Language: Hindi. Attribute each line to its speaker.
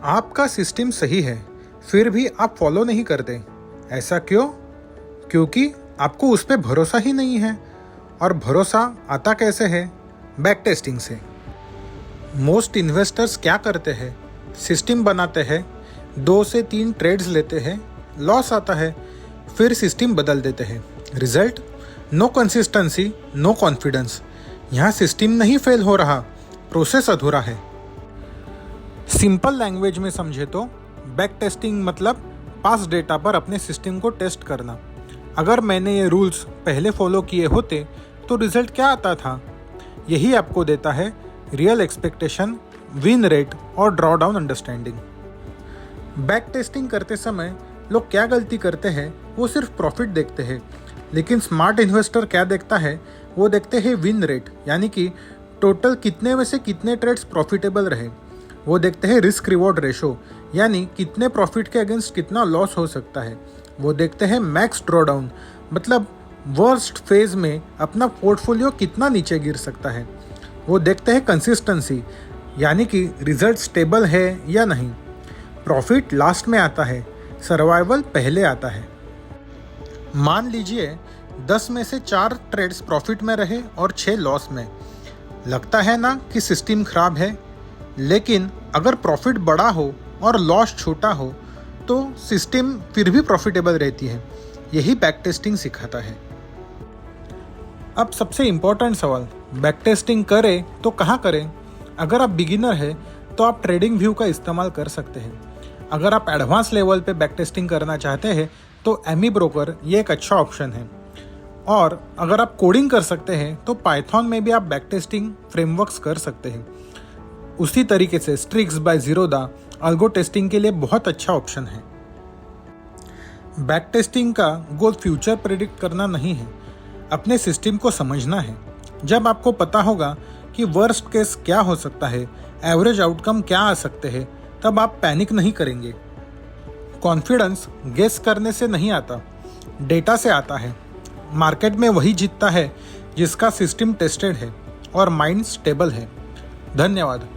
Speaker 1: आपका सिस्टम सही है, फिर भी आप फॉलो नहीं करते। ऐसा क्यों? क्योंकि आपको उस पर भरोसा ही नहीं है। और भरोसा आता कैसे है? बैक टेस्टिंग से। मोस्ट इन्वेस्टर्स क्या करते हैं? सिस्टम बनाते हैं, 2 से 3 ट्रेड्स लेते हैं, लॉस आता है, फिर सिस्टम बदल देते हैं। Result? No consistency, no confidence. यहाँ सिस्टम नहीं फेल हो रहा, प्रोसेस अधूरा है। सिंपल लैंग्वेज में समझे तो बैक टेस्टिंग मतलब पास्ट डेटा पर अपने सिस्टम को टेस्ट करना। अगर मैंने ये रूल्स पहले फॉलो किए होते तो रिजल्ट क्या आता था? यही आपको देता है रियल एक्सपेक्टेशन, विन रेट और draw down understanding. Back testing करते समय लोग क्या गलती करते हैं? वो सिर्फ प्रॉफिट देखते हैं, लेकिन स्मार्ट इन्वेस्टर क्या देखता है? वो देखते हैं विन रेट, यानी कि टोटल कितने में से कितने ट्रेड्स प्रॉफिटेबल रहे। वो देखते हैं रिस्क रिवॉर्ड रेशो, यानी कितने प्रॉफिट के अगेंस्ट कितना लॉस हो सकता है। वो देखते हैं मैक्स ड्रॉ डाउन, मतलब वर्स्ट फेज में अपना पोर्टफोलियो कितना नीचे गिर सकता है। वो देखते हैं कंसिस्टेंसी, यानी कि रिजल्ट स्टेबल है या नहीं। प्रॉफिट लास्ट में आता है, सर्वाइवल पहले आता है। मान लीजिए 10 में से 4 ट्रेड्स प्रॉफिट में रहे और 6 लॉस में। लगता है ना कि सिस्टम खराब है, लेकिन अगर प्रॉफिट बड़ा हो और लॉस छोटा हो तो सिस्टम फिर भी प्रॉफिटेबल रहती है। यही बैक टेस्टिंग सिखाता है। अब सबसे इम्पोर्टेंट सवाल, बैक टेस्टिंग करें तो कहाँ करें? अगर आप बिगिनर हैं तो आप ट्रेडिंग व्यू का इस्तेमाल कर सकते हैं। अगर आप एडवांस लेवल पे बैक टेस्टिंग करना चाहते हैं तो एमी ब्रोकर ये एक अच्छा ऑप्शन है। और अगर आप कोडिंग कर सकते हैं तो पाइथन में भी आप बैक टेस्टिंग फ्रेमवर्क्स कर सकते हैं। उसी तरीके से स्ट्रिक्स बाय ज़ीरोदा अल्गो टेस्टिंग के लिए बहुत अच्छा ऑप्शन है। बैक टेस्टिंग का गोल फ्यूचर प्रेडिक्ट करना नहीं है, अपने सिस्टम को समझना है। जब आपको पता होगा कि वर्स्ट केस क्या हो सकता है, एवरेज आउटकम क्या आ सकते हैं, तब आप पैनिक नहीं करेंगे। कॉन्फिडेंस गेस करने से नहीं आता, डेटा से आता है। मार्केट में वही जीतता है जिसका सिस्टम टेस्टेड है और माइंड स्टेबल है। धन्यवाद।